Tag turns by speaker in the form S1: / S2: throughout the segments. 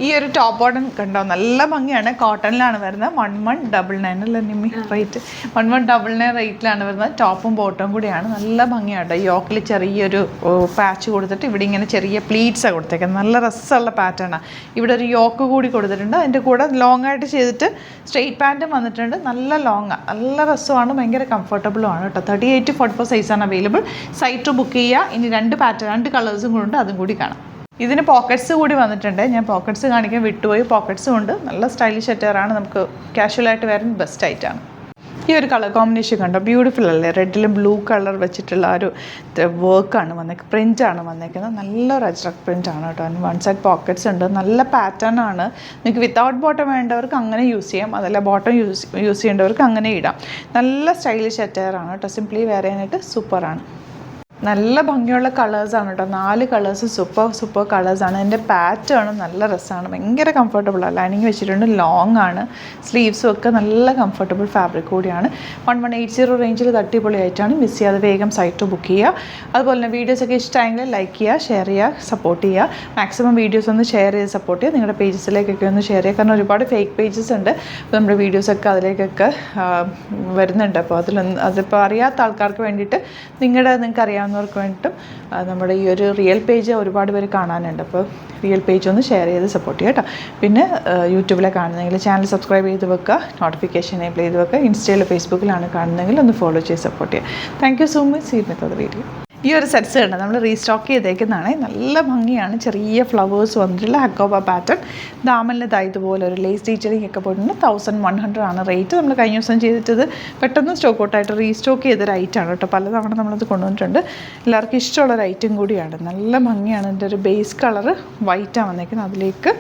S1: ഈ ഒരു top bottom കണ്ടോ, നല്ല ഭംഗിയാണ്. കോട്ടണിലാണ് വരുന്നത്. 1199 അല്ലേ നിമ്മി റേറ്റ്? 1199 റേറ്റിലാണ് വരുന്നത്. ടോപ്പും ബോട്ടവും കൂടിയാണ്. നല്ല ഭംഗിയാണ്. യോക്കിൽ ചെറിയൊരു പാച്ച് കൊടുത്തിട്ട് ഇവിടെ ഇങ്ങനെ ചെറിയ പ്ലീറ്റ്സാണ് കൊടുത്തേക്കുന്നത്. നല്ല രസമുള്ള പാറ്റേണാണ്. ഇവിടെ ഒരു യോക്ക് കൂടി കൊടുത്തിട്ടുണ്ട്. അതിൻ്റെ കൂടെ ലോങ് ആയിട്ട് ചെയ്തിട്ട് സ്ട്രെയിറ്റ് പാൻറ്റും വന്നിട്ടുണ്ട്. നല്ല ലോങ്ങാണ്, നല്ല രസമാണ്, ഭയങ്കര കംഫർട്ടബിളും ആണ് കേട്ടോ. 38-44 സൈസാണ് അവൈലബിൾ. സൈറ്റ് ബുക്ക് ചെയ്യുക. ഇനി രണ്ട് കളേഴ്സും കൂടെ ഉണ്ട്, അതും കൂടി കാണാം. ഇതിന് പോക്കറ്റ്സ് കൂടി വന്നിട്ടുണ്ട്. ഞാൻ പോക്കറ്റ്സ് കാണിക്കാൻ വിട്ടുപോയി. പോക്കറ്റ്സും ഉണ്ട്. നല്ല സ്റ്റൈലിഷ് അറ്റയറാണ്. നമുക്ക് കാഷ്വലായിട്ട് വരാൻ ബെസ്റ്റ് ആയിട്ടാണ്. ഈ ഒരു കളർ കോമ്പിനേഷൻ കണ്ടോ, ബ്യൂട്ടിഫുൾ അല്ലേ? റെഡിലും ബ്ലൂ കളർ വെച്ചിട്ടുള്ള ഒരു വർക്കാണ് വന്നേക്കുന്നത്, പ്രിൻ്റാണ് വന്നേക്കുന്നത്. നല്ലൊരു അജ്രക് പ്രിൻ്റാണ് കേട്ടോ. അതിന് വൺ സൈഡ് പോക്കറ്റ്സ് ഉണ്ട്. നല്ല പാറ്റേൺ ആണ്. നിങ്ങൾക്ക് വിത്തൗട്ട് ബോട്ടം വേണ്ടവർക്ക് അങ്ങനെ യൂസ് ചെയ്യാം, അതല്ല ബോട്ടം യൂസ് ചെയ്യേണ്ടവർക്ക് അങ്ങനെ ഇടാം. നല്ല സ്റ്റൈലിഷ് അറ്റയറാണ് കേട്ടോ. സിംപ്ലി വെയർ ചെയ്യാനായിട്ട് സൂപ്പറാണ്. നല്ല ഭംഗിയുള്ള കളേഴ്സാണ് കേട്ടോ. 4 കളേഴ്സ് സൂപ്പർ കളേഴ്സാണ്. അതിൻ്റെ പാറ്റേണും നല്ല രസമാണ്, ഭയങ്കര കംഫർട്ടബിളാണ്. ലൈനിങ് വെച്ചിട്ടുണ്ട്, ലോങ് ആണ്. സ്ലീവ്സും ഒക്കെ നല്ല കംഫർട്ടബിൾ ഫാബ്രിക് കൂടിയാണ്. 1180 റേഞ്ചിൽ തട്ടിപ്പൊളിയായിട്ടാണ്. മിസ് ചെയ്യാതെ വേഗം സൈറ്റ് ബുക്ക് ചെയ്യുക. അതുപോലെ തന്നെ വീഡിയോസൊക്കെ ഇഷ്ടമായെങ്കിൽ ലൈക്ക് ചെയ്യുക, ഷെയർ ചെയ്യുക, സപ്പോർട്ട് ചെയ്യുക. മാക്സിമം വീഡിയോസ് ഒന്ന് ഷെയർ ചെയ്ത് സപ്പോർട്ട് ചെയ്യുക. നിങ്ങളുടെ പേജസിലേക്കൊക്കെ ഒന്ന് ഷെയർ ചെയ്യുക. കാരണം ഒരുപാട് ഫേക്ക് പേജസ് ഉണ്ട്. അപ്പോൾ നമ്മുടെ വീഡിയോസൊക്കെ അതിലേക്കൊക്കെ വരുന്നുണ്ട്. അപ്പോൾ അതിപ്പോൾ അറിയാത്ത ആൾക്കാർക്ക് വേണ്ടിയിട്ട് നിങ്ങൾക്ക് അറിയാവുന്നവർക്ക് വേണ്ടിയിട്ടും നമ്മുടെ ഈ ഒരു റിയൽ പേജ് ഒരുപാട് പേര് കാണാനുണ്ട്. അപ്പോൾ റിയൽ പേജ് ഒന്ന് ഷെയർ ചെയ്ത് സപ്പോർട്ട് ചെയ്യുക കേട്ടോ. പിന്നെ യൂട്യൂബിലെ കാണുന്നെങ്കിൽ ചാനൽ സബ്സ്ക്രൈബ് ചെയ്ത് വെക്കുക, നോട്ടിഫിക്കേഷൻ എനേബിൾ ചെയ്ത് വെക്കുക. ഇൻസ്റ്റയിൽ ഫേസ്ബുക്കിലാണ് കാണുന്നതെങ്കിൽ ഒന്ന് ഫോളോ ചെയ്ത് സപ്പോർട്ട് ചെയ്യുക. Thank you so much. See with video. ഈ ഒരു സെറ്റ്സ് കണ്ട് നമ്മൾ റീസ്റ്റോക്ക് ചെയ്തേക്കുന്നതാണ്. നല്ല ഭംഗിയാണ്. ചെറിയ ഫ്ലവേഴ്സ് വന്നിട്ടുള്ള ഹക്കോബ പാറ്റേൺ. ദാമനിൽ ഇതുപോലെ ഒരു ലേസ് ഡീറ്റെയിലിംഗ് ഒക്കെ പോയിട്ടുണ്ട്. 1100 ആണ് റേറ്റ്. നമ്മൾ കഴിഞ്ഞ ദിവസം ചെയ്തിട്ടത് പെട്ടെന്ന് സ്റ്റോക്ക് ഔട്ടായിട്ട് റീസ്റ്റോക്ക് ചെയ്തൊരു ഐറ്റമാണ് കേട്ടോ. പലതവണ നമ്മളത് കൊണ്ടുവന്നിട്ടുണ്ട്. എല്ലാവർക്കും ഇഷ്ടമുള്ളൊരു ഐറ്റം കൂടിയാണ്. നല്ല ഭംഗിയാണ്. ഇതിൻ്റെ ഒരു ബേസ് കളറ് വൈറ്റാണ് വന്നേക്കുന്നത്. അതിലേക്ക്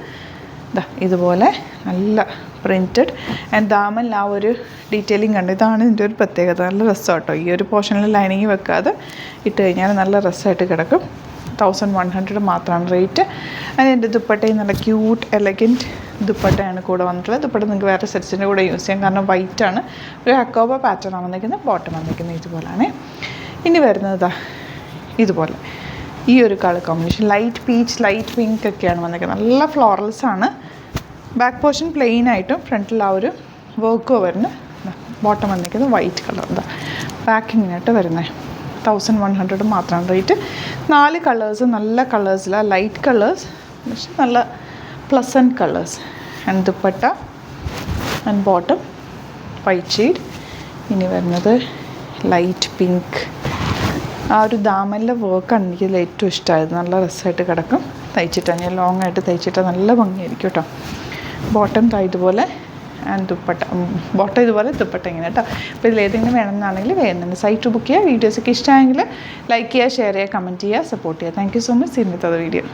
S1: ഇതുപോലെ നല്ല പ്രിൻറ്റഡ് ആൻഡ് ദാമനിൽ ആ ഒരു ഡീറ്റെയിലിംഗ് കണ്ട്. ഇതാണ് ഇതിൻ്റെ ഒരു പ്രത്യേകത. നല്ല രസമാണ് കേട്ടോ. ഈ ഒരു പോർഷനിൽ ലൈനിങ് വെക്കാതെ ഇട്ട് കഴിഞ്ഞാൽ നല്ല രസമായിട്ട് കിടക്കും. 1100 മാത്രമാണ് റേറ്റ്. അതിൻ്റെ ദുപ്പട്ടയും നല്ല ക്യൂട്ട് എലഗൻറ്റ് ദുപ്പട്ടയാണ് കൂടെ വന്നിട്ടുള്ളത്. ദുപ്പട്ട നിങ്ങൾക്ക് വേറെ സെറ്റ്സിൻ്റെ കൂടെ യൂസ് ചെയ്യാം. കാരണം വൈറ്റാണ്. ഒരു ഹക്കോബ പാറ്റേണാണ് വന്നിരിക്കുന്നത്. ബോട്ടം വന്നിരിക്കുന്നത് ഇതുപോലെയാണ്. ഇനി വരുന്നത് ഇതുപോലെ ഈ ഒരു colour combination light peach, light pink ഒക്കെയാണ് വന്നിരിക്കുന്നത്. നല്ല ഫ്ലോറൽസാണ്. ബാക്ക് പോർഷൻ പ്ലെയിൻ ആയിട്ടും ഫ്രണ്ടിൽ ആ ഒരു വർക്കോ വരുന്നത്. ബോട്ടം വന്നിരിക്കുന്നത് വൈറ്റ് കളർ. പാക്കിങ്ങിനായിട്ട് വരുന്നത് 1100 മാത്രമാണ് റേറ്റ്. 4 കളേഴ്സ്, നല്ല കളേഴ്സിലാണ്. ലൈറ്റ് കളേഴ്സ് പക്ഷെ നല്ല pleasant colours. And dupatta and bottom white shade. ഇനി വരുന്നത് ലൈറ്റ് പിങ്ക്. ആ ഒരു ദാമനിലെ വർക്കാണ് എനിക്കിതിൽ ഏറ്റവും ഇഷ്ടമായത്. നല്ല രസമായിട്ട് കിടക്കും. തയ്ച്ചിട്ടാണ് ഞാൻ ലോങ് ആയിട്ട് തയ്ച്ചിട്ടാൽ നല്ല ഭംഗിയായിരിക്കും കേട്ടോ. ബോട്ടം ഇതുപോലെ ആൻഡ് ദുപ്പട്ട. ബോട്ടം ഇതുപോലെ, ദുപ്പട്ട ഇങ്ങനെ കേട്ടോ. അപ്പോൾ ഇതിലേതെങ്കിലും വേണമെന്നാണെങ്കിൽ വേണമെന്ന് സൈറ്റ് ബുക്ക് ചെയ്യുക. വീഡിയോസൊക്കെ ഇഷ്ടമായെങ്കിൽ ലൈക്ക് ചെയ്യുക, ഷെയർ ചെയ്യുക, കമൻറ്റ് ചെയ്യുക, സപ്പോർട്ട് ചെയ്യുക. Thank you so much. See with the video.